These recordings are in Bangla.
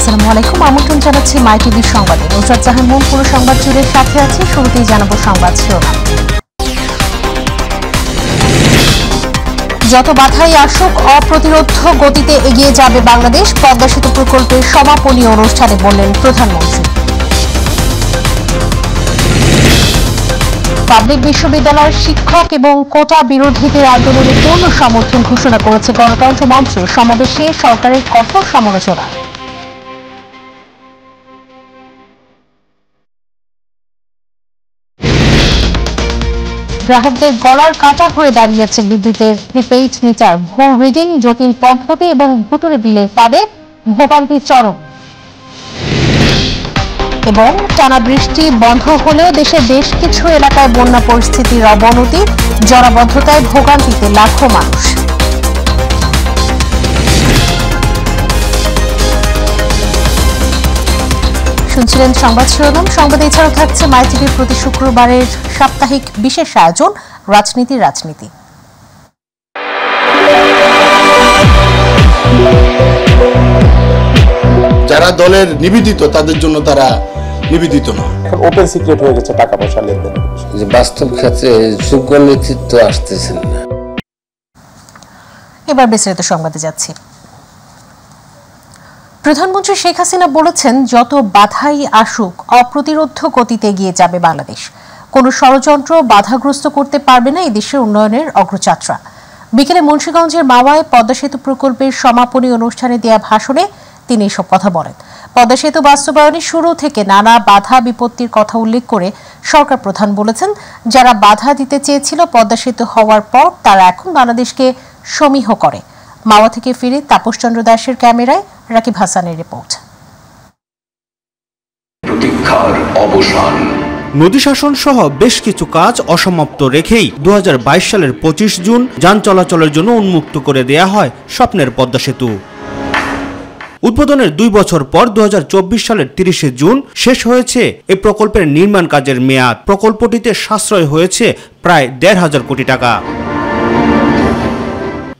আসসালামু আলাইকুম, আমন্ত্রণ জানাচ্ছি মাই টিভির সংবাদে। নুসরাত জাহান মুন পুরো সংবাদ জুড়ে সাথে আছি। শুরুতেই জানাবো সংবাদ শিরোনাম। যত বাধাই আসুক অপ্রতিরোধ গতিতে এগিয়ে যাবে বাংলাদেশ, পদ্মা সেতু প্রকল্পের সমাপনী অনুষ্ঠানে বললেন প্রধানমন্ত্রী। পাবলিক বিশ্ববিদ্যালয়ের শিক্ষক এবং কোটা বিরোধীদের আন্দোলনের পূর্ণ সমর্থন ঘোষণা করেছে গণতন্ত্র মঞ্চ। সমাবেশে সরকারের কঠোর সমালোচনা। গ্রাহকদের গলার কাটা হয়ে দাঁড়িয়েছে বিদ্যুতের প্রিপেইড মিটার। ভুল রিডিং, জটিল পদ্ধতি এবং ভুতুরে বিলে তাদের ভোগান্তি চরম। এবং টানা বৃষ্টি বন্ধ হলেও দেশের বেশ কিছু এলাকায় বন্যা পরিস্থিতির অবনতি, জলাবদ্ধতায় ভোগান্তিতে লাখো মানুষ। শুনছিলেন সংবাদ শিরোনাম। সংবাদে এছাড়াও থাকছে মাই টিভির প্রতি শুক্রবারের সাপ্তাহিক বিশেষ আয়োজন রাজনীতি। যারা দলের নিবেদিত তাদের জন্য তারা নিবেদিত না। ওপেন সিক্রেট হয়ে গেছে টাকা পয়সা লেনদেন। যে বাস্তব ক্ষেত্রে যোগ্য নেতৃত্ব আসতেছেন না। এবার বিস্তারিত সংবাদে যাচ্ছি। প্রধানমন্ত্রী শেখ হাসিনা বলেছেন, যত বাধাই আসুক অপ্রতিরোধ গতিতে এগিয়ে যাবে বাংলাদেশ। কোনো ষড়যন্ত্র বাধাগ্রস্ত করতে পারবে না এই দেশের উন্নয়নের অগ্রযাত্রা। বিকেলে মুন্সিগঞ্জের মাওয়ায় পদ্মা সেতু প্রকল্পের সমাপনী অনুষ্ঠানে দেয়া ভাষণে তিনি এসব কথা বলেন। পদ্মা সেতু বাস্তবায়নে শুরু থেকে নানা বাধা বিপত্তির কথা উল্লেখ করে সরকার প্রধান বলেছেন, যারা বাধা দিতে চেয়েছিল পদ্মা সেতু হওয়ার পর তারা এখন বাংলাদেশকে সমীহ করে। মাওয়া থেকে ফিরে তাপস চন্দ্র দাসের ক্যামেরায় রাকিব হাসানের রিপোর্ট। প্রতীক্ষার অবসান। নদী শাসন সহ বেশ কিছু কাজ অসমাপ্ত রেখেই 2022 সালের 25 জুন যান চলাচলের জন্য উন্মুক্ত করে দেয়া হয় স্বপ্নের পদ্মা সেতু। উদ্বোধনের 2 বছর পর 2024 সালের 30 জুন শেষ হয়েছে এই প্রকল্পের নির্মাণ কাজের মেয়াদ। প্রকল্পটিতে সাশ্রয় হয়েছে প্রায় 1,500 কোটি টাকা।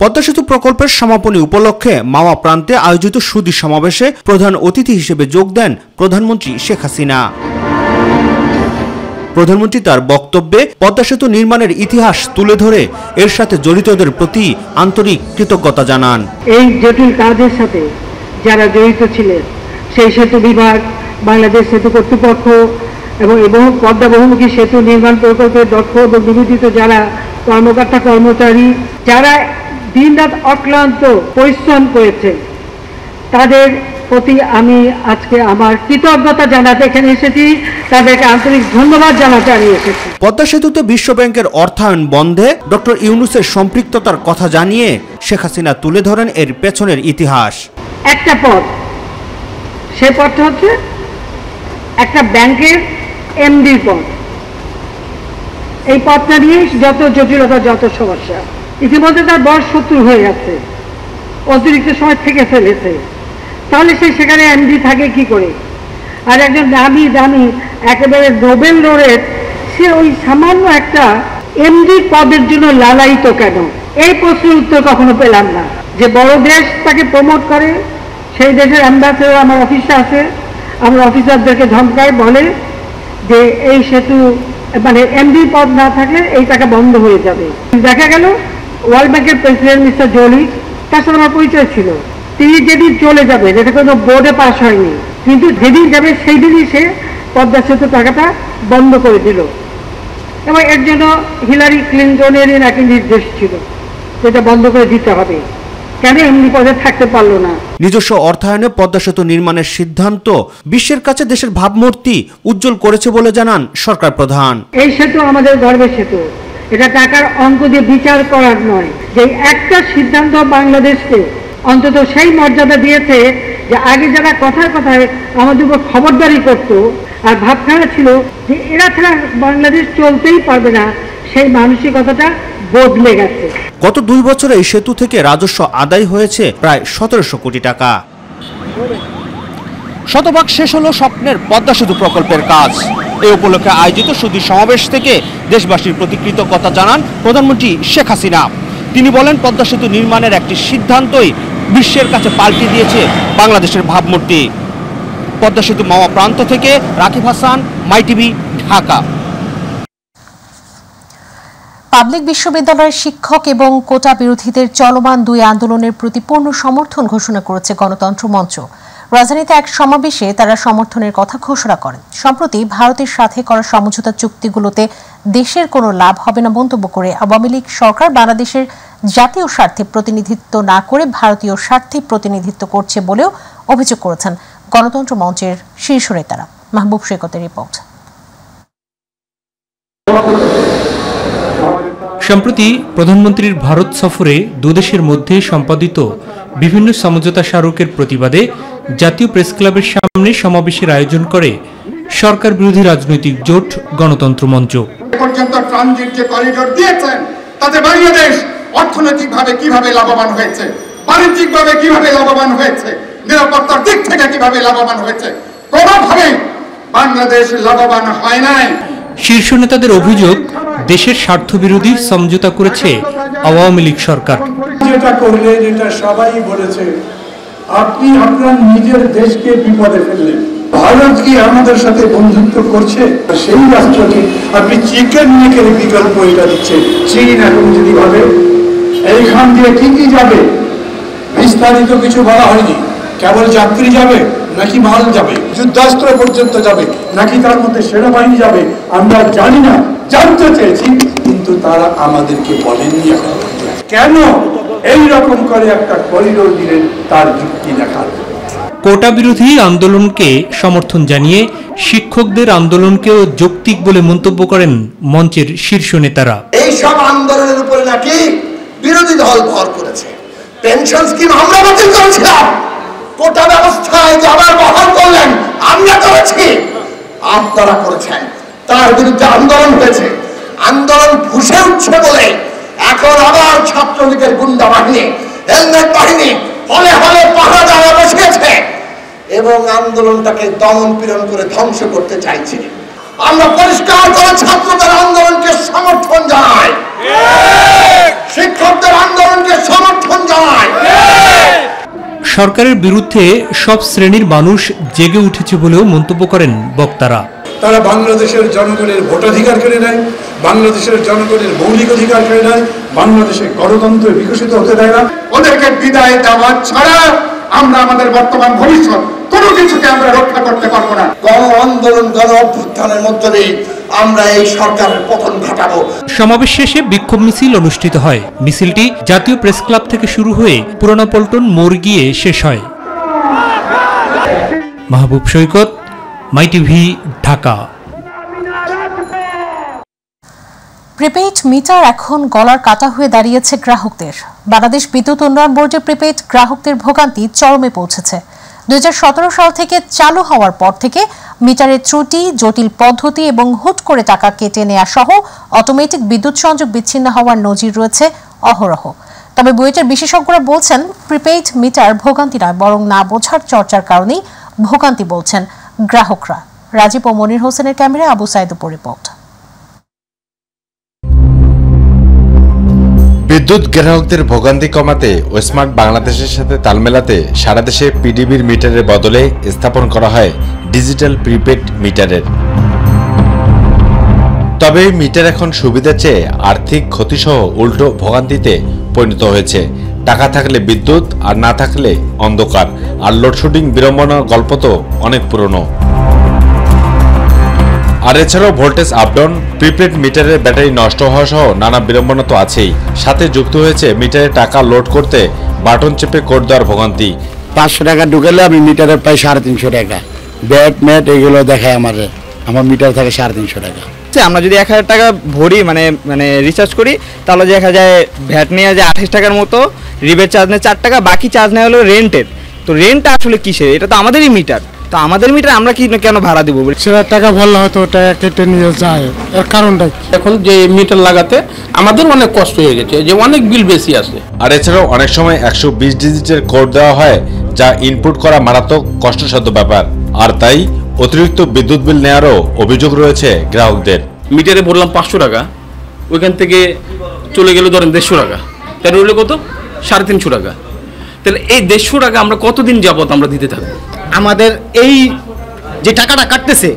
পদ্মা সেতু প্রকল্পের সমাপনী উপলক্ষে মাওয়া প্রান্তে আয়োজিত সুধী সমাবেশে প্রধান অতিথি হিসেবে যোগ দেন প্রধানমন্ত্রী শেখ হাসিনা। প্রধানমন্ত্রী তার বক্তব্যে পদ্মা সেতু নির্মাণের ইতিহাস তুলে ধরে এর সাথে জড়িতদের প্রতি আন্তরিক কৃতজ্ঞতা জানান। এই জটিল কাজের সাথে যারা জড়িত ছিলেন, সেই সেতু বিভাগ, বাংলাদেশ সেতু কর্তৃপক্ষ এবং পদ্মা বহুমুখী সেতু নির্মাণ প্রকল্পের দক্ষ এবং নিবেদিত যারা কর্মকর্তা কর্মচারী, যারা দিনরাত অক্লান্ত পরিশ্রম করেছেন, তাদের প্রতি আমি আজকে আমার কৃতজ্ঞতা জানাতে এখানে এসেছি। তাদেরকে আন্তরিক ধন্যবাদ জানাতে আমি এসেছি। পদ্মা সেতুতে বিশ্ব ব্যাংকের অর্থায়ন বন্ধে ডক্টর ইউনূসের সম্পৃক্ততার কথা জানিয়ে শেখ হাসিনা তুলে ধরেন এর পেছনের ইতিহাস। একটা পদ, সে পদটা হচ্ছে একটা ব্যাংকের এমডি পদ। এই পদটা নিয়ে যত জটিলতা, যত সমস্যা, ইতিমধ্যে তার বয়স 70 হয়ে গেছে, অতিরিক্ত সময় থেকে ফেলেছে। তাহলে সে সেখানে এমডি থাকে কি করে? আর একজন দামি একেবারে নোবেল লরেট, সে ওই সামান্য একটা এমডি পদের জন্য লালায়িত কেন? এই প্রশ্নের উত্তর কখনো পেলাম না। যে বড় দেশ তাকে প্রমোট করে, সেই দেশের অ্যাম্বাসেডর আমার অফিসে আছে, আমরা অফিসারদেরকে ধমকায়, বলে যে এই সেতু মানে এমডি পদ না থাকলে এই টাকা বন্ধ হয়ে যাবে। দেখা গেল ওয়ার্ল্ড ব্যাংকের প্রেসিডেন্ট মিস্টার জোলি, তার সাথে আমার পরিচয় ছিল। তিনি যেদিন চলে যাবে, যেটা কোনো বোর্ডে পাস হয়নি, কিন্তু যেদিন যাবে সেই দিনই সে পদ্মা সেতু টাকাটা বন্ধ করে দিল। এবং এর জন্য হিলারি ক্লিনটনের নাকি নির্দেশ ছিল যেটা বন্ধ করে দিতে হবে। কেন এমনি পদে থাকতে পারলো না? নিজস্ব অর্থায়নে পদ্মা সেতু নির্মাণের সিদ্ধান্ত বিশ্বের কাছে দেশের ভাবমূর্তি উজ্জ্বল করেছে বলে জানান সরকার প্রধান। এই সেতু আমাদের গর্বের সেতু, এটা টাকার অঙ্ক দিয়ে বিচার করার নয়। যে একটা সিদ্ধান্ত বাংলাদেশকে অন্তত সেই মর্যাদা দিয়েছে যে আগে যারা কথায় আমাদের উপর খবরদারি করত আর ভাবখানা ছিল যে এরা ছাড়া বাংলাদেশ চলতেই পারবে না, সেই মানসিকতাটা বদলে গেছে। গত 2 বছরে এই সেতু থেকে রাজস্ব আদায় হয়েছে প্রায় 1700 কোটি টাকা। শতভাগ শেষ হলো স্বপ্নের পদ্মা সেতু প্রকল্পের কাজ। এই উপলক্ষে আয়োজিত সুধী সমাবেশ থেকে দেশবাসীর প্রতি কৃতজ্ঞতা জানান প্রধানমন্ত্রী শেখ হাসিনা। তিনি বলেন, পদ্মা সেতু নির্মাণের একটি সিদ্ধান্তই বিশ্বের কাছে পাল্টে দিয়েছে বাংলাদেশের ভাবমূর্তি। পদ্মা সেতু মাওয়া প্রান্ত থেকে রাকিব হাসান, মাই টিভি, ঢাকা। পাবলিক বিশ্ববিদ্যালয়ের শিক্ষক এবং কোটা বিরোধীদের চলমান দুই আন্দোলনের প্রতি পূর্ণ সমর্থন ঘোষণা করেছে গণতন্ত্র মঞ্চ। রাজধানীতে এক সমাবেশে তারা সমর্থনের কথা ঘোষণা করেন। সম্প্রতি ভারতের সাথে করা সমঝোতা চুক্তিগুলোতে দেশের কোনো লাভ হবে না মন্তব্য করে আওয়ামী লীগ সরকার বাংলাদেশের জাতীয় স্বার্থে প্রতিনিধিত্ব না করে ভারতীয় স্বার্থে প্রতিনিধিত্ব করছে বলেও অভিযোগ করেছেন গণতন্ত্র মঞ্চের শীর্ষ নেতারা। মাহবুব সৈকতের রিপোর্ট। সম্প্রতি প্রধানমন্ত্রীর ভারত সফরে দুদেশের মধ্যে সম্পাদিত বিভিন্ন সমঝোতা স্মারকের প্রতিবাদে জাতীয় প্রেস ক্লাবের সামনে সমাবেশের আয়োজন করে সরকার বিরোধী রাজনৈতিক জোট গণতন্ত্র মঞ্চ। পর্যন্ত ট্রানজিট যে করিডোর দিয়েছেন তাতে বাংলাদেশ অর্থনৈতিকভাবে কিভাবে লাভবান হয়েছে, বাণিজ্যিকভাবে কিভাবে লাভবান হয়েছে, নিরাপত্তার দিক থেকে কিভাবে লাভবান হয়েছে, কোনোভাবে বাংলাদেশ লাভবান হয় নাই। শীর্ষ নেতাদের অভিযোগ, দেশের স্বার্থ বিরোধী সমঝোতা করেছে আওয়ামী লীগ সরকার। যেটা করলেন এটা সবাই বলেছে, আপনি আপনার নিজের দেশকে বিপদে ফেললেন। ভারত কি আমাদের সাথে বন্ধুত্ব করছে? সেই রাষ্ট্রকে আপনি চিকেন নেকের বিকল্প এটা দিচ্ছে। চীন এখন যদি ভাবে এইখান দিয়ে কি কি যাবে, বিস্তারিত কিছু বলা হয়নি, কেবল যাত্রী যাবে নাকি মাল যাবে, যুদ্ধাস্ত্র পর্যন্ত যাবে নাকি তার মধ্যে সেনাবাহিনী যাবে আমরা জানি না, জানতে চেয়েছি কিন্তু তারা আমাদেরকে বলেননি। এখন কেন এই রকম করে একটা করিডোর দিলেন তার যুক্তি দেখার। কোটা বিরোধী আন্দোলনকে সমর্থন জানিয়ে শিক্ষকদের আন্দোলনকেও যৌক্তিক বলে মন্তব্য করেন মঞ্চের শীর্ষ নেতারা। এই সব আন্দোলনের উপরে নাকি বিরোধী দল ভর করেছে। পেনশন স্কিম আমরা বাতিল করেছিলাম, কোটা ব্যবস্থায় যে আবার বহাল করলেন আমরা করেছি, আপনারা করেছেন। তার বিরুদ্ধে আন্দোলন হয়েছে, আন্দোলন ফুসে উঠছে বলে এখন আবার ছাত্রলীগের গুন্ডা বাহিনী, হেলমেট বাহিনী হলে হলে পাহারা দেওয়া বসিয়েছে এবং আন্দোলনটাকে দমন পীড়ন করে ধ্বংস করতে চাইছে। আমরা পরিষ্কার করে ছাত্রদের আন্দোলনকে সমর্থন জানাই, শিক্ষকদের আন্দোলনকে সমর্থন জানাই। সরকারের বিরুদ্ধে সব শ্রেণীর মানুষ জেগে উঠেছে বলেও মন্তব্য করেন বক্তারা। তারা বাংলাদেশের জনগণের ভোটাধিকার কেড়ে নেয়, বাংলাদেশের জনগণের মৌলিক অধিকার কেড়ে নেয়, বাংলাদেশের গণতন্ত্র বিকশিত হতে দেয় না। ওদেরকে বিদায় দেওয়া ছাড়া আমরা আমাদের বর্তমান ভবিষ্যৎ কোনো কিছুকে আমরা রক্ষা করতে পারবো না। গণ আন্দোলন, গণ অভ্যুত্থানের মধ্য দিয়ে আমরা এই সরকারের পতন ঘটাবো। সমাবেশ শেষে বিক্ষোভ মিছিল অনুষ্ঠিত হয়। মিছিলটি জাতীয় প্রেস ক্লাব থেকে শুরু হয়ে পুরানা পল্টন মোড় গিয়ে শেষ হয়। মাহবুব সৈকত, মাই টিভি, ঢাকা। প্রিপেইড মিটার এখন গলার কাটা হয়ে দাঁড়িয়েছে গ্রাহকদের। বাংলাদেশ বিদ্যুৎ উন্নয়ন বোর্ডের প্রিপেইড গ্রাহকদের ভোগান্তি চরমে পৌঁছেছে। 2017 সাল থেকে চালু হওয়ার পর থেকে মিটারের ত্রুটি, জটিল পদ্ধতি এবং হুট করে টাকা কেটে নেওয়া সহ অটোমেটিক বিদ্যুৎ সংযোগ বিচ্ছিন্ন হওয়ার নজির রয়েছে অহরহ। তবে বুয়েটের বিশেষজ্ঞরা বলছেন, প্রিপেইড মিটার ভোগান্তি নয়, বরং না বোঝার চর্চার কারণেই ভোগান্তি বলছেন গ্রাহকরা। রাজীব ও মনির হোসেনের ক্যামেরায় আবু সাইদুপুর রিপোর্ট। বিদ্যুৎ গ্রাহকদের ভোগান্তি কমাতে ও স্মার্ট বাংলাদেশের সাথে তাল মেলাতে সারা দেশে পিডিবির মিটারের বদলে স্থাপন করা হয় ডিজিটাল প্রিপেড মিটারের। তবে মিটার এখন সুবিধার চেয়ে আর্থিক ক্ষতিসহ উল্টো ভোগান্তিতে পরিণত হয়েছে। টাকা থাকলে বিদ্যুৎ আর না থাকলে অন্ধকার, আর লোডশেডিং বিড়ম্বনার গল্প তো অনেক পুরনো। আর এছাড়াও ভোল্টেজ আপডাউন, প্রিপেড মিটারের ব্যাটারি নষ্ট হওয়া সহ নানা বিড়ম্বনা তো আছেই। সাথে যুক্ত হয়েছে মিটারে টাকা লোড করতে বাটন চেপে কোড দেওয়ার ভোগান্তি। 500 টাকা ঢুকালে আমি মিটারে পাই 350 টাকা। ব্যাট ম্যাট এগুলো দেখায় আমার মিটার থাকে 350 টাকা। আমরা যদি 1000 টাকা ভরি মানে রিচার্জ করি, তাহলে দেখা যায় ভ্যাট নিয়ে যায় 28 টাকার মতো, রিবেট চার্জ নেয় 4 টাকা, বাকি চার্জ নেয় হলো রেন্টের। তো রেন্টটা আসলে কিসের? এটা তো আমাদেরই মিটার, তো আমাদের মিটার আমরা কি কেন ভাড়া দিব? সেটা টাকা ভরলে হয়তো টাকা কেটে নিয়ে যায়, এর কারণটা কি? এখন যে মিটার লাগাতে আমাদের অনেক কষ্ট হয়ে গেছে, যে অনেক বিল বেশি আসে। আর এছাড়াও অনেক সময় 120 ডিজিটের কোড দেওয়া হয়, যা ইনপুট করা মারাত্মক কষ্টসাধ্য ব্যাপার। আর তাই অতিরিক্ত বিদ্যুৎ বিল নেওয়ারও অভিযোগ রয়েছে গ্রাহকদের। মিটারে ভরলাম 500 টাকা, ওইখান থেকে চলে গেল ধরেন 150 টাকা, তাই রইল কত? 350 টাকা। তাহলে এই 150 টাকা আমরা কতদিন যাবত আমরা দিতে থাকবো? আমাদের এই যে টাকাটা কাটতেছে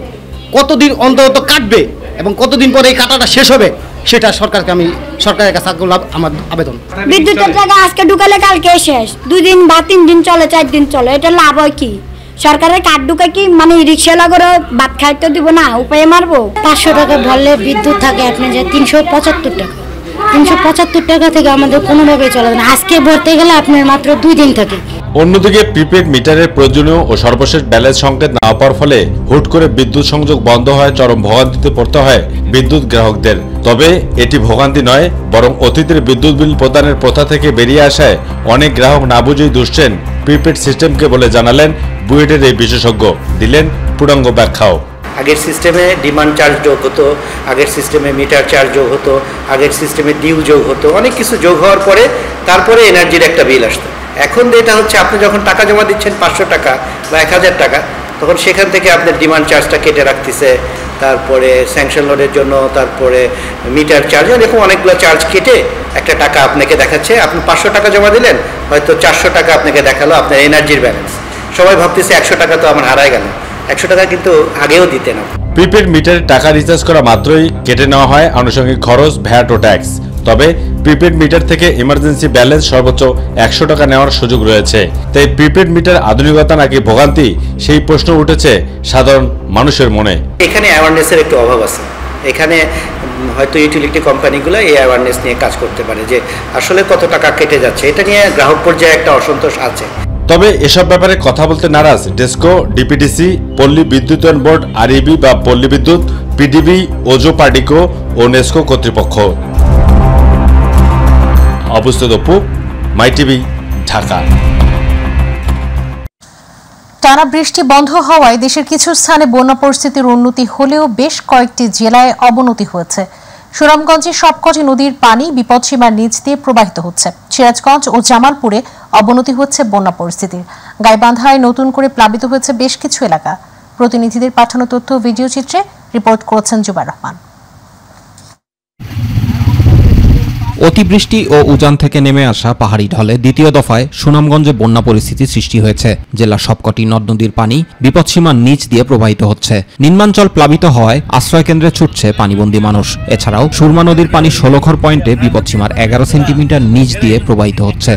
কতদিন অন্তত কাটবে এবং কতদিন পরে এই কাটাটা শেষ হবে সেটা সরকারের কাছে আমার আবেদন। বিদ্যুতের টাকা আজকে ঢুকালে কালকে শেষ, 2 দিন বা 3 দিন চলে, 4 দিন চলে, এটা লাভ হয় কি? সরকারের কার্ড ঢুকে কি মানে রিক্সাওয়ালা করে ভাত খাইতে দিব না, উপায়ে মারবো? 500 টাকা ভরলে বিদ্যুৎ থাকে আপনি যে 375 টাকা, 375 টাকা থেকে আমাদের কোনোভাবে চলে না। আজকে ভরতে গেলে আপনার মাত্র 2 দিন থাকে। অন্যদিকে প্রিপেড মিটারের প্রয়োজনীয় ও সর্বশেষ ব্যালেন্স সংকেত না পাওয়ার ফলে হুট করে বিদ্যুৎ সংযোগ বন্ধ হয় চরম ভোগান্তিতে পড়তে হয় বিদ্যুৎ গ্রাহকদের। তবে এটি ভোগান্তি নয়, বরং অতীতের বিদ্যুৎ বিল প্রদানের প্রথা থেকে বেরিয়ে আসায় অনেক গ্রাহক না বুঝেই দুষছেন প্রিপেড সিস্টেমকে বলে জানালেন বুয়েটের এই বিশেষজ্ঞ। দিলেন পূর্ণাঙ্গ ব্যাখ্যাও। আগের সিস্টেমে ডিমান্ড চার্জ যোগ হতো, আগের সিস্টেমে মিটার চার্জ যোগ হতো, আগের সিস্টেমে ডিউ যোগ হতো, অনেক কিছু যোগ হওয়ার পরে তারপরে এনার্জির একটা বিল আসতো। এখন যেটা হচ্ছে আপনি যখন টাকা জমা দিচ্ছেন 500 টাকা বা 1000 টাকা, তখন সেখান থেকে আপনার ডিমান্ড চার্জটা কেটে রাখতেছে, তারপরে স্যাংশন লোডের জন্য, তারপরে মিটার চার্জ, এরকম অনেকগুলো চার্জ কেটে একটা টাকা আপনাকে দেখাচ্ছে। আপনি 500 টাকা জমা দিলেন, হয়তো 400 টাকা আপনাকে দেখালো আপনার এনার্জির ব্যালেন্স। সবাই ভাবতেছে 100 টাকা তো আমার হারায় গেল, 100 টাকা কিন্তু আগেও দিতে না। প্রিপেড মিটারে টাকা রিচার্জ করা মাত্রই কেটে নেওয়া হয় আনুষঙ্গিক খরচ, ভ্যাট ও ট্যাক্স। তবে প্রিপেড মিটার থেকে ইমার্জেন্সি ব্যালেন্স সর্বোচ্চ 100 টাকা নেওয়ার সুযোগ রয়েছে। তাই প্রিপেড মিটার আধুনিকতা নাকি ভোগান্তি, সেই প্রশ্ন উঠেছে সাধারণ মানুষের মনে। এখানে অ্যাওয়ারনেসের একটু অভাব আছে। এখানে হয়তো ইউটিলিটি কোম্পানিগুলো এই অ্যাওয়ারনেস নিয়ে কাজ করতে পারে যে আসলে কত টাকা কেটে যাচ্ছে, এটা নিয়ে গ্রাহক পর্যায়ে একটা অসন্তোষ আছে। তবে এসব ব্যাপারে কথা বলতে নারাজ ডেসকো, ডিপিডিসি, পল্লী বিদ্যুতায়ন বোর্ড, আরইবি বা পল্লী বিদ্যুৎ, পিডিবি, ওজো পার্টিকো ও নেসকো কর্তৃপক্ষ। অবস্থিত অপু, মাই টিভি, ঢাকা। টানা বৃষ্টি বন্ধ হওয়ায় দেশের কিছু স্থানে বন্যা পরিস্থিতির উন্নতি হলেও বেশ কয়েকটি জেলায় অবনতি হয়েছে। সুনামগঞ্জের সবকটি নদীর পানি বিপদসীমার নিচ দিয়ে প্রবাহিত হচ্ছে। সিরাজগঞ্জ ও জামালপুরে অবনতি হচ্ছে বন্যা পরিস্থিতির। গাইবান্ধায় নতুন করে প্লাবিত হয়েছে বেশ কিছু এলাকা। প্রতিনিধিদের পাঠানো তথ্য ভিডিও চিত্রে রিপোর্ট করেছেন জুবাইর রহমান। অতিবৃষ্টি ও উজান থেকে নেমে আসা পাহাড়ি ঢলে দ্বিতীয় দফায় সুনামগঞ্জে বন্যা পরিস্থিতি সৃষ্টি হয়েছে। জেলার সবকটি নদ নদীর পানি বিপদসীমার নিচ দিয়ে প্রবাহিত হচ্ছে। নিম্নাঞ্চল প্লাবিত হওয়ায় আশ্রয়কেন্দ্রে ছুটছে পানিবন্দী মানুষ। এছাড়াও সুরমা নদীর পানি 16 পয়েন্টে বিপদসীমার 11 সেন্টিমিটার নিচ দিয়ে প্রবাহিত হচ্ছে।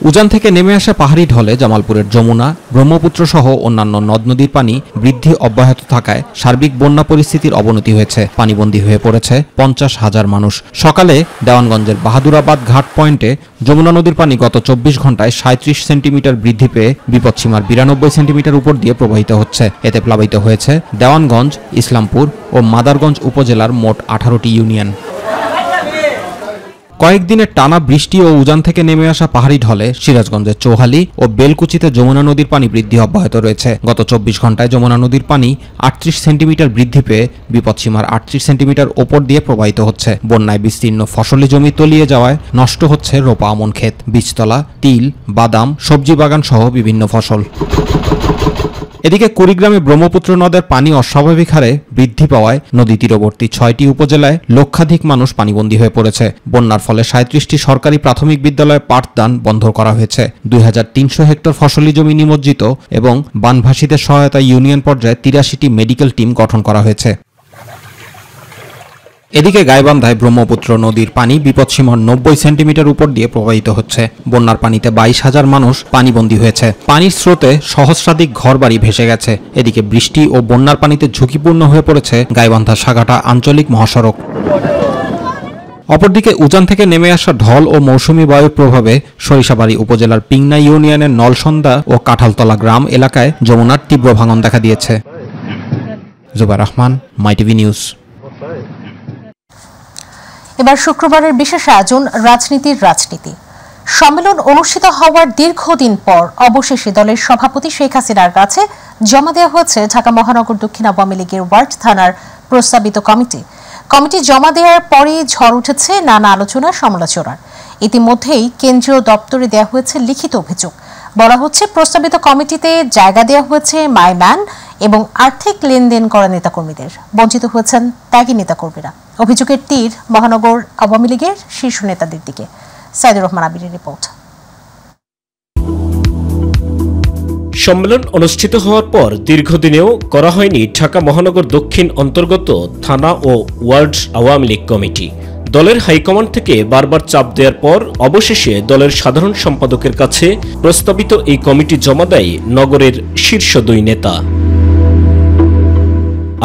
উজান থেকে নেমে আসা পাহাড়ি ঢলে জামালপুরের যমুনা, ব্রহ্মপুত্র সহ অন্যান্য নদ নদীর পানি বৃদ্ধি অব্যাহত থাকায় সার্বিক বন্যা পরিস্থিতির অবনতি হয়েছে। পানিবন্দী হয়ে পড়েছে 50,000 মানুষ। সকালে দেওয়ানগঞ্জের বাহাদুরাবাদ ঘাট পয়েন্টে যমুনা নদীর পানি গত 24 ঘন্টায় 37 সেন্টিমিটার বৃদ্ধি পেয়ে বিপদসীমার 92 সেন্টিমিটার উপর দিয়ে প্রবাহিত হচ্ছে। এতে প্লাবিত হয়েছে দেওয়ানগঞ্জ, ইসলামপুর ও মাদারগঞ্জ উপজেলার মোট 18টি ইউনিয়ন। কয়েকদিনের টানা বৃষ্টি ও উজান থেকে নেমে আসা পাহাড়ি ঢলে সিরাজগঞ্জের চৌহালি ও বেলকুচিতে যমুনা নদীর পানি বৃদ্ধি অব্যাহত রয়েছে। গত 24 ঘন্টায় যমুনা নদীর পানি 38 সেন্টিমিটার বৃদ্ধি পেয়ে বিপদসীমার 38 সেন্টিমিটার ওপর দিয়ে প্রবাহিত হচ্ছে। বন্যায় বিস্তীর্ণ ফসলি জমি তলিয়ে যাওয়ায় নষ্ট হচ্ছে রোপা আমন ক্ষেত, বীজতলা, তিল, বাদাম, সবজি বাগান সহ বিভিন্ন ফসল। এদিকে কুড়িগ্রামে ব্রহ্মপুত্র নদের পানি অস্বাভাবিক হারে বৃদ্ধি পাওয়ায় নদী তীরবর্তী 6টি উপজেলায় লক্ষাধিক মানুষ পানিবন্দী হয়ে পড়েছে। বন্যার ফলে 37টি সরকারি প্রাথমিক বিদ্যালয়ে পাঠদান বন্ধ করা হয়েছে। 2300 হেক্টর ফসলি জমি নিমজ্জিত এবং বানভাসীদের সহায়তায় ইউনিয়ন পর্যায়ে 83টি মেডিকেল টিম গঠন করা হয়েছে। এদিকে গাইবান্ধায় ব্রহ্মপুত্র নদীর পানি বিপদসীমার 90 সেন্টিমিটার উপর দিয়ে প্রবাহিত হচ্ছে। বন্যার পানিতে 22,000 মানুষ পানিবন্দী হয়েছে। পানির স্রোতে সহস্রাধিক ঘরবাড়ি ভেসে গেছে। এদিকে বৃষ্টি ও বন্যার পানিতে ঝুঁকিপূর্ণ হয়ে পড়েছে গাইবান্ধা সাগাটা আঞ্চলিক মহাসড়ক। অপরদিকে উজান থেকে নেমে আসা ঢল ও মৌসুমী বায়ুর প্রভাবে সরিষাবাড়ী উপজেলার পিংনা ইউনিয়নের নলসন্দা ও কাঁঠালতলা গ্রাম এলাকায় যমুনার তীব্র ভাঙন দেখা দিয়েছে। জুবাইর রহমান, মাই টিভি নিউজ। এবার শুক্রবারের বিশেষ আয়োজন রাজনীতির রাজনীতি। সম্মেলন অনুষ্ঠিত হওয়ার দীর্ঘদিন পর অবশেষে দলের সভাপতি শেখ হাসিনার কাছে জমা দেওয়া হয়েছে ঢাকা মহানগর দক্ষিণ আওয়ামী লীগের ওয়ার্ড থানার প্রস্তাবিত কমিটি জমা দেওয়ার পরে ঝড় উঠেছে নানা আলোচনা সমালোচনার। ইতিমধ্যেই কেন্দ্রীয় দপ্তরে দেওয়া হয়েছে লিখিত অভিযোগ। বলা হচ্ছে প্রস্তাবিত কমিটিতে জায়গা দেওয়া হয়েছে মাইম্যান এবং আর্থিক লেনদেন করা নেতাকর্মীদের। বঞ্চিত হয়েছেন ত্যাগী নেতাকর্মীরা। অভিযোগের তীর মহানগর আওয়ামী লীগের শীর্ষ নেতাদের দিকে। সাইদুর রহমান আবিরের রিপোর্ট। সম্মেলন অনুষ্ঠিত হওয়ার পর দীর্ঘদিনেও করা হয়নি ঢাকা মহানগর দক্ষিণ অন্তর্গত থানা ও ওয়ার্ড আওয়ামী লীগ কমিটি। দলের হাইকমান্ড থেকে বারবার চাপ দেওয়ার পর অবশেষে দলের সাধারণ সম্পাদকের কাছে প্রস্তাবিত এই কমিটি জমা দেয় নগরের শীর্ষ 2 নেতা।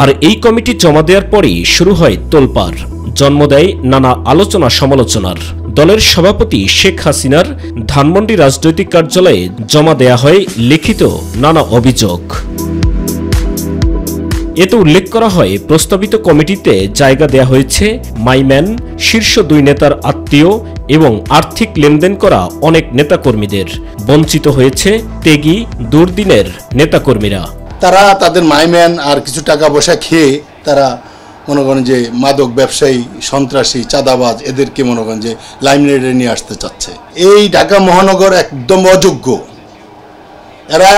আর এই কমিটি জমা দেওয়ার পরেই শুরু হয় তোলপাড়, জন্ম দেয় নানা আলোচনা সমালোচনার। দলের সভাপতি শেখ হাসিনার ধানমন্ডি রাজনৈতিক কার্যালয়ে জমা দেয়া হয় লিখিত নানা অভিযোগ। এতে উল্লেখ করা হয় প্রস্তাবিত কমিটিতে জায়গা দেয়া হয়েছে মাইম্যান, শীর্ষ 2 নেতার আত্মীয় এবং আর্থিক লেনদেন করা অনেক নেতাকর্মীদের। বঞ্চিত হয়েছে ত্যাগী দুর্দিনের নেতাকর্মীরা। তারা তাদের মাইম্যান আর কিছু টাকা পয়সা খেয়ে তারা মনে করেন যে মাদক ব্যবসায়ী, সন্ত্রাসী, চাঁদাবাজ এদেরকে মনে করেন যে লাইমলাইটে নিয়ে আসতে চাচ্ছে। এই ঢাকা মহানগর একদম অযোগ্য, এরা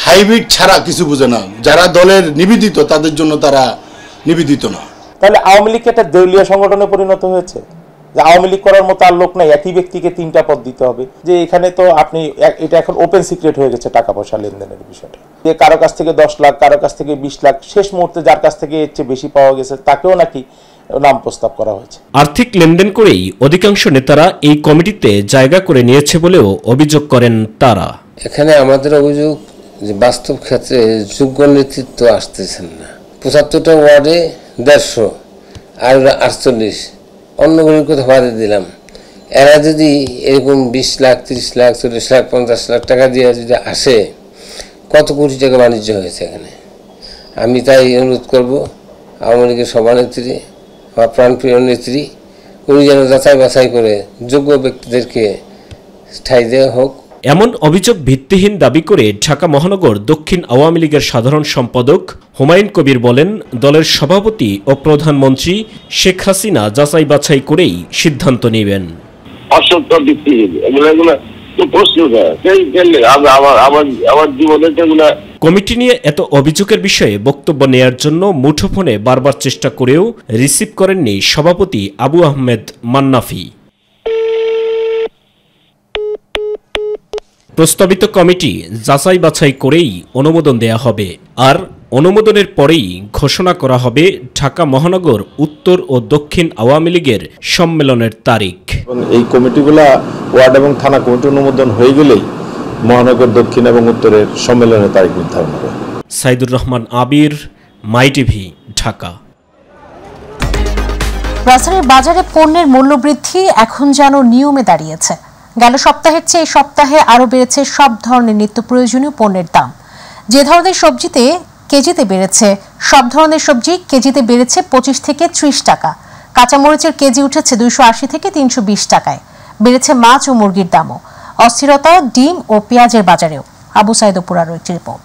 হাইব্রিড ছাড়া কিছু বোঝে না। যারা দলের নিবেদিত তাদের জন্য তারা নিবেদিত না। তাহলে আওয়ামী লীগ একটা দেউলিয়া সংগঠনে পরিণত হয়েছে, যে আওয়ামী লীগ করার মতো আর লোক নাই, একই ব্যক্তিকে 3টা পদ দিতে হবে। যে এখানে তো আপনি এটা এখন ওপেন সিক্রেট হয়ে গেছে টাকা পয়সা লেনদেনের বিষয়টা, যে কারো কাছ থেকে 10 লাখ, কারো কাছ থেকে 20 লাখ, শেষ মুহূর্তে যার কাছ থেকে এর চেয়ে বেশি পাওয়া গেছে তাকেও নাকি নাম প্রস্তাব করা হয়েছে। আর্থিক লেনদেন করেই অধিকাংশ নেতারা এই কমিটিতে জায়গা করে নিয়েছে বলেও অভিযোগ করেন তারা। এখানে আমাদের অভিযোগ যে বাস্তব ক্ষেত্রে যোগ্য নেতৃত্ব আসতেছেন না। 75টা ওয়ার্ডে 150 আর 48, অন্যগুলির কথা বাদে দিলাম। এরা যদি এরকম 20 লাখ, 30 লাখ, 40 লাখ, 50 লাখ টাকা দিয়ে যদি আসে, কত কোটি টাকা বাণিজ্য হয়েছে এখানে। আমি তাই অনুরোধ করব আওয়ামী লীগের সভানেত্রী বা প্রাণপ্রিয় নেত্রী, উনি যেন যাচাই বাছাই করে যোগ্য ব্যক্তিদেরকে ঠাঁই দেওয়া হোক। এমন অভিযোগ ভিত্তিহীন দাবি করে ঢাকা মহানগর দক্ষিণ আওয়ামী লীগের সাধারণ সম্পাদক হুমায়ুন কবির বলেন, দলের সভাপতি ও প্রধানমন্ত্রী শেখ হাসিনা যাচাই বাছাই করেই সিদ্ধান্ত নেবেন। অসত্য ভিত্তিহীন এগুলো তো প্রশ্ন আমার জীবনের যেগুলো। কমিটি নিয়ে এত অভিযোগের বিষয়ে বক্তব্য নেয়ার জন্য মুঠোফোনে বারবার চেষ্টা করেও রিসিভ করেননি সভাপতি আবু আহমেদ মান্নাফি। প্রস্তাবিত কমিটি যাচাই বাছাই করেই অনুমোদন দেয়া হবে, আর অনুমোদনের পরেই ঘোষণা করা হবে ঢাকা মহানগর উত্তর ও দক্ষিণ আওয়ামী লীগের সম্মেলনের তারিখ। এই কমিটিগুলা ওয়ার্ড এবং থানা কমিটি অনুমোদন হয়ে গেলেই মহানগর দক্ষিণ এবং উত্তরের সম্মেলনের তারিখ নির্ধারণ হবে। সাইদুর রহমান আবির, মাই টিভি, ঢাকা। রাজধানীর বাজারে পণ্যের মূল্যবৃদ্ধি এখন যেন নিয়মে দাঁড়িয়েছে। গেল সপ্তাহের চেয়ে এই সপ্তাহে আরও বেড়েছে সব ধরনের নিত্য প্রয়োজনীয় পণ্যের দাম। যে ধরনের সবজিতে কেজিতে বেড়েছে, সব ধরনের সবজি কেজিতে বেড়েছে 25 থেকে 30 টাকা। কাঁচামরিচের কেজি উঠেছে 280 থেকে 320 টাকায়। বেড়েছে মাছ ও মুরগির দামও। অস্থিরতা ডিম ও পেঁয়াজের বাজারেও। আবু সাইদ পুরার একটি রিপোর্ট।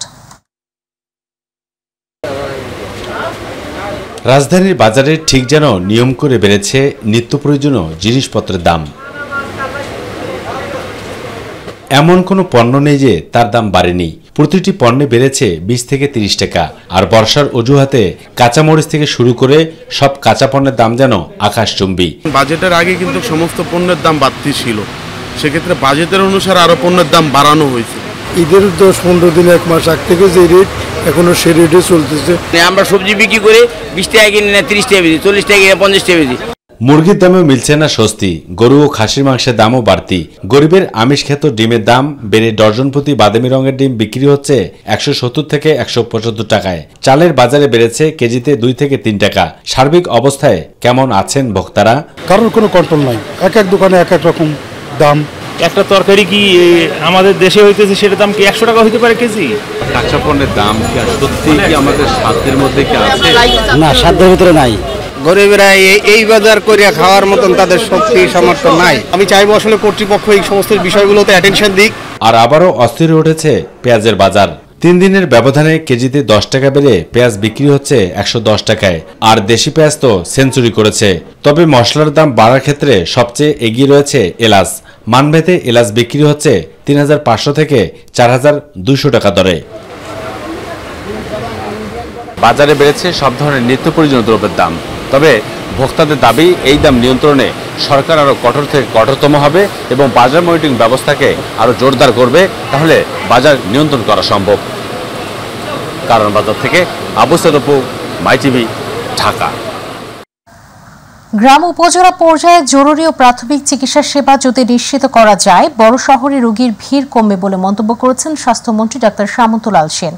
রাজধানীর বাজারে ঠিক যেন নিয়ম করে বেড়েছে নিত্য প্রয়োজনীয় জিনিসপত্রের দাম। এমন কোনো পণ্য নেই যে তার দাম বাড়েনি। প্রতিটি পণ্যে বেড়েছে 20 থেকে 30 টাকা। আর বর্ষার অজুহাতে কাঁচামরিচ থেকে শুরু করে সব কাঁচা পণ্যের দাম যেন আকাশচুম্বী। বাজেটের আগে কিন্তু সমস্ত পণ্যের দাম বাড়তি ছিল, সেক্ষেত্রে বাজেটের অনুসারে আরো পণ্যের দাম বাড়ানো হয়েছে। ঈদের 10-15 দিন 1 মাস আগ থেকে যে রেট এখনো সে রেটে চলতেছে। আমরা সবজি বিক্রি করে 20 টাকা কিনে না 30 টাকা বেশি, 40 টাকা কিনে 50 টাকা বেশি। মুরগির দামে মিলছে না স্বস্তি। গরু ও খাসির মাংসের দামও বাড়তি। গরিবের আমিষ খেত ডিমের দাম বেড়ে ডর্জন প্রতি বাদামি রঙের ডিম বিক্রি হচ্ছে 170 থেকে 175 টাকায়। চালের বাজারে বেড়েছে কেজিতে 2 থেকে 3 টাকা। সার্বিক অবস্থায় কেমন আছেন ভোক্তারা? কারোর কোনো কন্ট্রোল নাই, এক এক দোকানে এক এক রকম দাম। একটা তরকারি কি আমাদের দেশে হইতেছে সেটার দাম কি 100 টাকা হইতে পারে কেজি? কাঁচা পণ্যের দাম কি সত্যি কি আমাদের সাধ্যের মধ্যে কি আছে? না, সাধ্যের ভিতরে নাই। গরিবেরা এই বাজার করিয়া খাওয়ার মতন তাদের শক্তি সামর্থ্য নাই। আমি চাইবো আসলে কর্তৃপক্ষ এই সমস্ত বিষয়গুলোতে অ্যাটেনশন দিক। আর আবারও অস্থির উঠেছে পেঁয়াজের বাজার। 3 দিনের ব্যবধানে কেজিতে 10 টাকা বেড়ে পেঁয়াজ বিক্রি হচ্ছে 110 টাকায়। আর দেশি পেঁয়াজ তো সেঞ্চুরি করেছে। তবে মশলার দাম বাড়ার ক্ষেত্রে সবচেয়ে এগিয়ে রয়েছে এলাচ। মানভেদে এলাচ বিক্রি হচ্ছে 3500 থেকে 4200 টাকা দরে। বাজারে বেড়েছে সব ধরনের নিত্য প্রয়োজনীয় দ্রব্যের দাম। তবে ভোক্তাদের দাবি এই দাম নিয়ন্ত্রণে সরকার আরও কঠোর থেকে কঠোরতম হবে এবং বাজার মনিটরিং ব্যবস্থাকে আরও জোরদার করবে, তাহলে বাজার নিয়ন্ত্রণ করা সম্ভব। কারণ বাজার থেকে আবু সাদপু, মাই টিভি, ঢাকা। গ্রাম উপজেলা পর্যায়ে জরুরি ও প্রাথমিক চিকিৎসা সেবা যদি নিশ্চিত করা যায়, বড় শহরে রোগীর ভিড় কমবে বলে মন্তব্য করেছেন স্বাস্থ্যমন্ত্রী ডাক্তার শামুতুলাল সেন।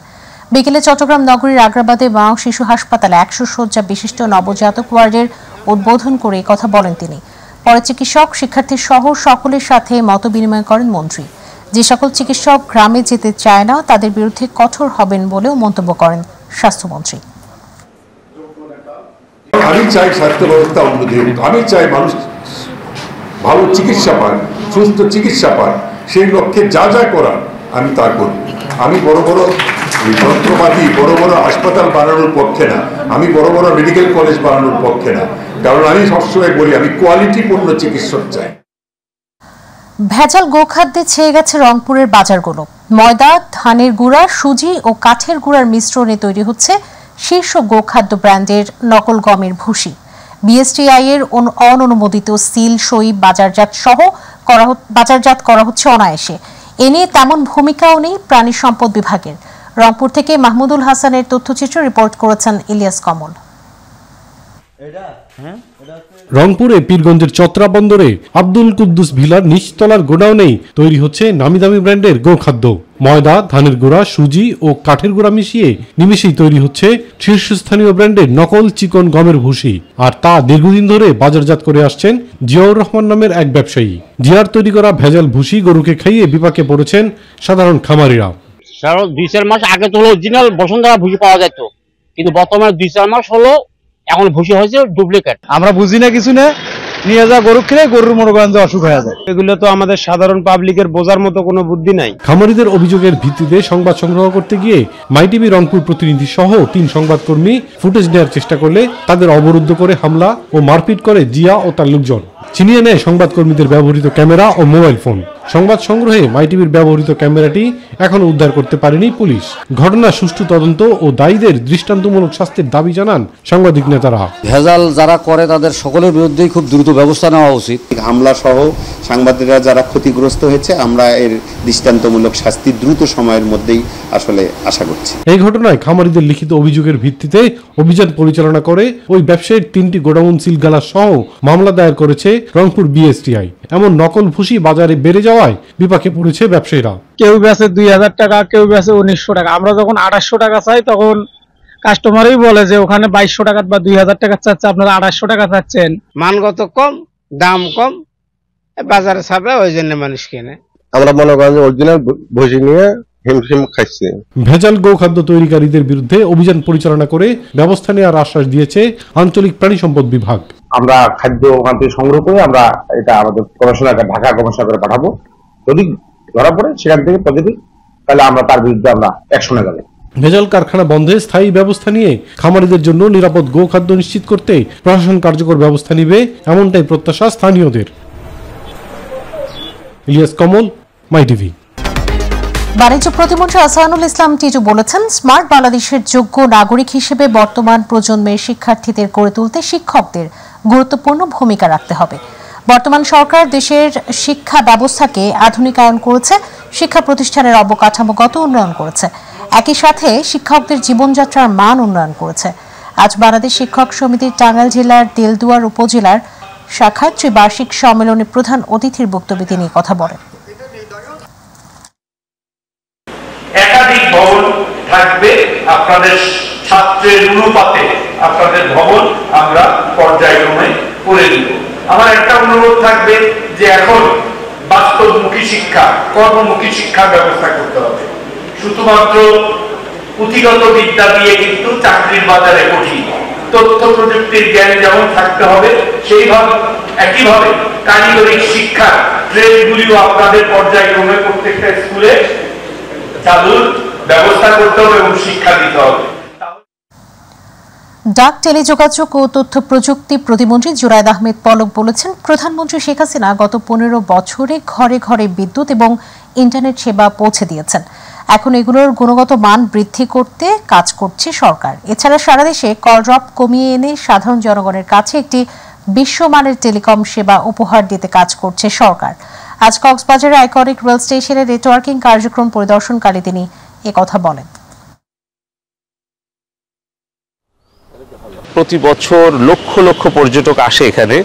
বিকেলে চট্টগ্রাম নগরীর আগ্রাবাদে মা ও শিশু হাসপাতালে 100 শয্যা বিশিষ্ট নবজাতক ওয়ার্ডের উদ্বোধন করে কথা বলেন তিনি। পরে চিকিৎসক, শিক্ষার্থী সহ সকলের সাথে মত বিনিময় করেন মন্ত্রী। যে সকল চিকিৎসক গ্রামে যেতে চায় না তাদের বিরুদ্ধে কঠোর হবেন বলেও মন্তব্য করেন স্বাস্থ্যমন্ত্রী। আমি চাই স্বাস্থ্য ব্যবস্থা উন্নতি হোক, আমি চাই মানুষ ভালো চিকিৎসা পান, সুস্থ চিকিৎসা পান। সেই লক্ষ্যে যা যা করার আমি তা করি। আমি বড় বড় যন্ত্রপাতি, বড় বড় হাসপাতাল বানানোর পক্ষে না, আমি বড় বড় মেডিকেল কলেজ বানানোর পক্ষে না, কারণ আমি সবসময় বলি আমি কোয়ালিটিপূর্ণ চিকিৎসক চাই। ভেজাল গোখাদ্যে ছেয়ে গেছে রংপুরের বাজারগুলো। ময়দা, ধানের গুঁড়া, সুজি ও কাঠের গুঁড়ার মিশ্রণে তৈরি হচ্ছে শীর্ষ গোখাদ্য ব্র্যান্ডের নকল গমের ভুসি। বিএসটিআই এর অননুমোদিত সিল সই বাজারজাত করা হচ্ছে অনায়াসে। এ নিয়ে তেমন ভূমিকাও নেই প্রাণী সম্পদ বিভাগের। রংপুর থেকে মাহমুদুল হাসানের তথ্যচিত্র রিপোর্ট করেছেন ইলিয়াস কমল। রংপুরে পীরগঞ্জের চত্রা বন্দরে আব্দুল কুদ্দুস ভিলার নিচতলার গোডাউনেই তৈরি হচ্ছে নামি দামি ব্র্যান্ডের গোখাদ্য। ময়দা, ধানের গুঁড়া, সুজি ও কাঠের গুঁড়া মিশিয়ে নিমেষেই তৈরি হচ্ছে শীর্ষস্থানীয় ব্র্যান্ডের নকল চিকন গমের ভুসি। আর তা দীর্ঘদিন ধরে বাজারজাত করে আসছেন জিয়াউর রহমান নামের এক ব্যবসায়ী। জিয়ার তৈরি করা ভেজাল ভুসি গরুকে খাইয়ে বিপাকে পড়েছেন সাধারণ খামারিরা। 2-4 মাস আগে তো অরিজিনাল বসুন্ধরা ভুসি পাওয়া যেত, কিন্তু বর্তমানে 2-4 মাস হলো এখন ভুসি হয়েছে ডুপ্লিকেট। আমরা বুঝি না কিছু না, নিয়ে যা গরু খেলে গরুর মনে করেন যে অসুখ হয়ে যায়। এগুলো তো আমাদের সাধারণ পাবলিকের বোঝার মতো কোনো বুদ্ধি নাই। খামারিদের অভিযোগের ভিত্তিতে সংবাদ সংগ্রহ করতে গিয়ে মাই টিভি রংপুর প্রতিনিধি সহ 3 সংবাদকর্মী ফুটেজ নেওয়ার চেষ্টা করলে তাদের অবরুদ্ধ করে হামলা ও মারপিট করে জিয়া ও তার লোকজন। ছিনিয়ে নেয় সংবাদকর্মীদের ব্যবহৃত ক্যামেরা ও মোবাইল ফোন। সংবাদ সংগ্রহে মাই টিভির ব্যবহৃত ক্যামেরাটি এখনো উদ্ধার করতে পারেনি পুলিশ। ঘটনার সুষ্ঠু তদন্ত ও দায়ীদের দৃষ্টান্তমূলক শাস্তির দাবি জানান সাংবাদিক নেতারা। ভেজাল যারা করে তাদের সকলের বিরুদ্ধেই খুব দ্রুত ব্যবস্থা নেওয়া উচিত। হামলা সহ সাংবাদিকরা যারা ক্ষতিগ্রস্ত হয়েছে, আমরা এর দৃষ্টান্তমূলক শাস্তি দ্রুত সময়ের মধ্যেই আসলে আশা করছি। এই ঘটনায় খামারিদের লিখিত অভিযোগের ভিত্তিতে অভিযান পরিচালনা করে ওই ব্যবসায়ীর 3টি গোডাউন সিলগালা সহ মামলা দায়ের করেছে রংপুর বিএসটিআই। এমন নকল ভুসি বাজারে বেড়ে যাওয়ায় বিপাকে পড়েছে ব্যবসায়ীরা। কেউ বেচে 2000 টাকা, কেউ বেচে 1900 টাকা। আমরা যখন 2800 টাকা চাই তখন কাস্টমারই বলে যে ওখানে 2200 টাকা বা 2000 টাকা চাচ্ছে, আপনারা 2800 টাকা চাচ্ছেন। মানগত কম, দাম কম, বাজারে ছাপে, ওই জন্য মানুষ কেনে। আমরা মনে করেন যে অরিজিনাল ভুসি নিয়ে হিমশিম খাইছে। ভেজাল গোখাদ্য তৈরিকারীদের বিরুদ্ধে অভিযান পরিচালনা করে ব্যবস্থা নেওয়ার আশ্বাস দিয়েছে আঞ্চলিক প্রাণী সম্পদ বিভাগ। আমরা খাদ্য ওখান থেকে সংগ্রহ করে আমরা এটা আমাদের কমিশনারকে, ঢাকা কমিশনারকে পাঠাবো। যদি ধরা পড়ে সেখান থেকে পজিটিভ, তাহলে আমরা তার বিরুদ্ধে আমরা অ্যাকশনে যাব। ভেজাল কারখানা বন্ধে স্থায়ী ব্যবস্থা নিয়ে খামারিদের জন্য নিরাপদ গোখাদ্য নিশ্চিত করতে প্রশাসন কার্যকর ব্যবস্থা নিবে, এমনটাই প্রত্যাশা স্থানীয়দের। ইলিয়াস কমল, মাই টিভি। বাণিজ্য প্রতিমন্ত্রী আসানুল ইসলাম টিটু বলেছেন, স্মার্ট বাংলাদেশের যোগ্য নাগরিক হিসেবে বর্তমান প্রজন্মের শিক্ষার্থীদের গড়ে তুলতে শিক্ষকদের গুরুত্বপূর্ণ ভূমিকা রাখতে হবে। বর্তমান সরকার দেশের শিক্ষা ব্যবস্থাকে আধুনিকায়ন করেছে, শিক্ষা প্রতিষ্ঠানের অবকাঠামোগত উন্নয়ন করেছে, একই সাথে শিক্ষকদের জীবনযাত্রার মান উন্নয়ন করেছে। আজ বাংলাদেশ শিক্ষক সমিতির টাঙ্গাইল জেলার তেলদুয়ার উপজেলার শাখার ত্রিবার্ষিক সম্মেলনে প্রধান অতিথির বক্তব্যে তিনি কথা বলেন। একাধিক ভবন থাকবে, আপনাদের ছাত্রের অনুপাতে আপনাদের ভবন আমরা পর্যায়ক্রমে করে দিব। আমার একটা অনুরোধ থাকবে যে এখন বাস্তবমুখী শিক্ষা, কর্মমুখী শিক্ষার ব্যবস্থা করতে হবে। শুধুমাত্র পুঁথিগত বিদ্যা দিয়ে কিন্তু চাকরির বাজারে কঠিন। তথ্য প্রযুক্তির জ্ঞান যেমন থাকতে হবে, সেইভাবে একইভাবে কারিগরি শিক্ষার ট্রেডগুলিও আপনাদের পর্যায়ক্রমে প্রত্যেকটা স্কুলে চালুর ব্যবস্থা করতে হবে এবং শিক্ষা দিতে হবে। ডাক, টেলিযোগাযোগ ও তথ্য প্রযুক্তি প্রতিমন্ত্রী জুরায়েদ আহমেদ পলক বলেছেন, প্রধানমন্ত্রী শেখ হাসিনা গত 15 বছরে ঘরে ঘরে বিদ্যুৎ এবং ইন্টারনেট সেবা পৌঁছে দিয়েছেন। এখন এগুলোর গুণগত মান বৃদ্ধি করতে কাজ করছে সরকার। এছাড়া সারা দেশে কল ড্রপ কমিয়ে এনে সাধারণ জনগণের কাছে একটি বিশ্বমানের টেলিকম সেবা উপহার দিতে কাজ করছে সরকার। আজ কক্সবাজারের আইকনিক রেল স্টেশনের নেটওয়ার্কিং কার্যক্রম পরিদর্শনকালে তিনি একথা বলেন। প্রতি বছর লক্ষ লক্ষ পর্যটক আসে এখানে,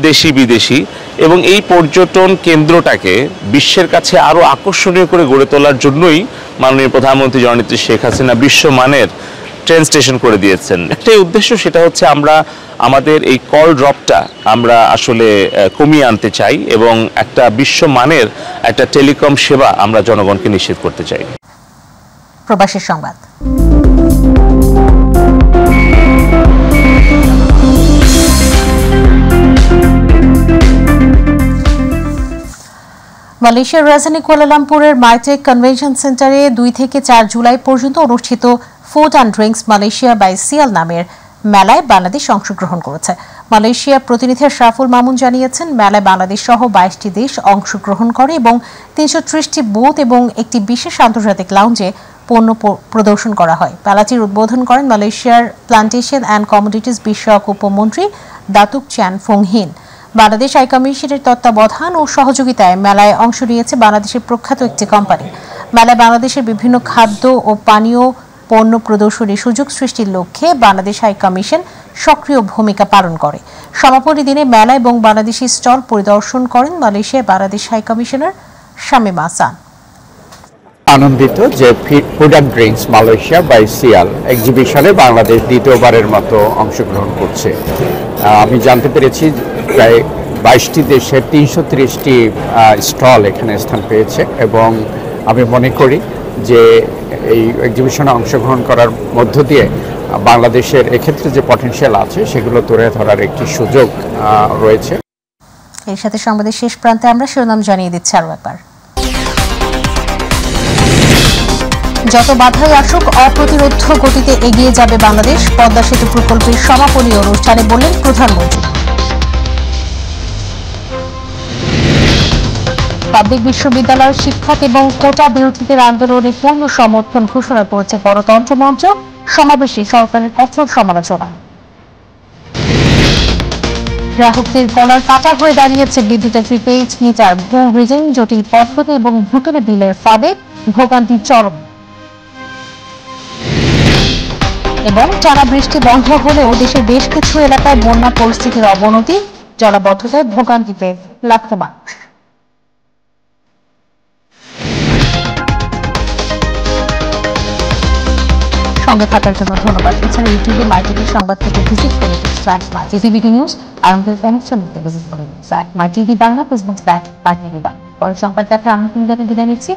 দেশি বিদেশি, এবং এই পর্যটন কেন্দ্রটাকে বিশ্বের কাছে আরো আকর্ষণীয় করে গড়ে তোলার জন্যই মাননীয় প্রধানমন্ত্রী জননেত্রী শেখ হাসিনা বিশ্বমানের ট্রেন স্টেশন করে দিয়েছেন। একটাই উদ্দেশ্য, সেটা হচ্ছে আমরা আমাদের এই কল ড্রপটা আমরা আসলে কমিয়ে আনতে চাই এবং একটা বিশ্বমানের একটা টেলিকম সেবা আমরা জনগণকে নিশ্চিত করতে চাই। প্রবাসী সংবাদ। মালয়েশিয়ার রাজধানী কুয়ালালামপুরের মাইটেক কনভেনশন সেন্টারে 2 থেকে 4 জুলাই পর্যন্ত অনুষ্ঠিত food and drinks Malaysia by SIAL নামের মেলায় বাংলাদেশ অংশগ্রহণ করেছে। মালয়েশিয়া প্রতিনিধি শাফুল মামুন জানিয়েছেন, মেলায় বাংলাদেশ সহ 22টি দেশ অংশগ্রহণ করে এবং 330টি বুথ এবং একটি বিশেষ আন্তর্জাতিক লাউঞ্জে পণ্য প্রদর্শন করা হয়। মেলাটির উদ্বোধন করেন মালয়েশিয়ার প্লান্টেশন অ্যান্ড কমোডিটিস বিষয়ক উপমন্ত্রী দাতুক চ্যান ফোংহিন। বাংলাদেশ হাইকমিশনের তত্ত্বাবধান ও সহযোগিতায় মেলায় অংশ নিয়েছে বাংলাদেশের প্রখ্যাত একটি কোম্পানি। মেলায় বাংলাদেশের বিভিন্ন খাদ্য ও পানীয় পণ্য প্রদর্শনীর সুযোগ সৃষ্টির লক্ষ্যে বাংলাদেশ হাইকমিশন সক্রিয় ভূমিকা পালন করে। সমাপনী দিনে মেলা এবং বাংলাদেশি স্টল পরিদর্শন করেন মালয়েশিয়ার বাংলাদেশ হাইকমিশনার শামীম আহসান। আনন্দিত যে food and drinks Malaysia by SIAL এক্সিবিশনে বাংলাদেশ দ্বিতীয়বারের মতো অংশগ্রহণ করছে। আমি জানতে পেরেছি প্রায় 22টি দেশের 330টি স্টল এখানে স্থান পেয়েছে এবং আমি মনে করি যে এই এক্সিবিশনে অংশগ্রহণ করার মধ্য দিয়ে বাংলাদেশের এক্ষেত্রে যে পটেনশিয়াল আছে সেগুলো তুলে ধরার একটি সুযোগ রয়েছে। এর সাথে সংবাদের শেষ প্রান্তে আমরা শিরোনাম জানিয়ে দিচ্ছি আরও একবার। যত বাধাই আসুক অপ্রতিরোধ্য গতিতে এগিয়ে যাবে বাংলাদেশ, পদ্মা সেতু প্রকল্পের সমাপনী অনুষ্ঠানে বললেন প্রধানমন্ত্রী। পাবলিক বিশ্ববিদ্যালয়ের শিক্ষক এবং কোটা বিরোধীদের আন্দোলনে পূর্ণ সমর্থন ঘোষণা করেছে গণতন্ত্র মঞ্চ। সমাবেশে সরকারের কঠোর সমালোচনা। গ্রাহকদের গলার কাটা হয়ে দাঁড়িয়েছে বিদ্যুতের প্রিপেইড মিটার, ভুল রিডিং, জটিল পদ্ধতি এবং ভুতুরে বিলের ফাঁদে ভোগান্তি চরম। এবং টানা বৃষ্টি বন্ধ হলেও দেশের বেশ কিছু এলাকায় বন্যা পরিস্থিতির অবনতি, জলাবদ্ধতায় ভোগান্তিতে লাখো মানুষ। সঙ্গে থাকার জন্য ধন্যবাদ। এছাড়া ইউটিউবে মাইটিভি সংবাদ থেকে ভিজিট করে মাইটিভি নিউজ আর আমাদের কানেকশন ভিজিট করে MyTV Bangla Facebook MyTV Bangla. পরে সংবাদ দেখা আমি বিদায় নিচ্ছি।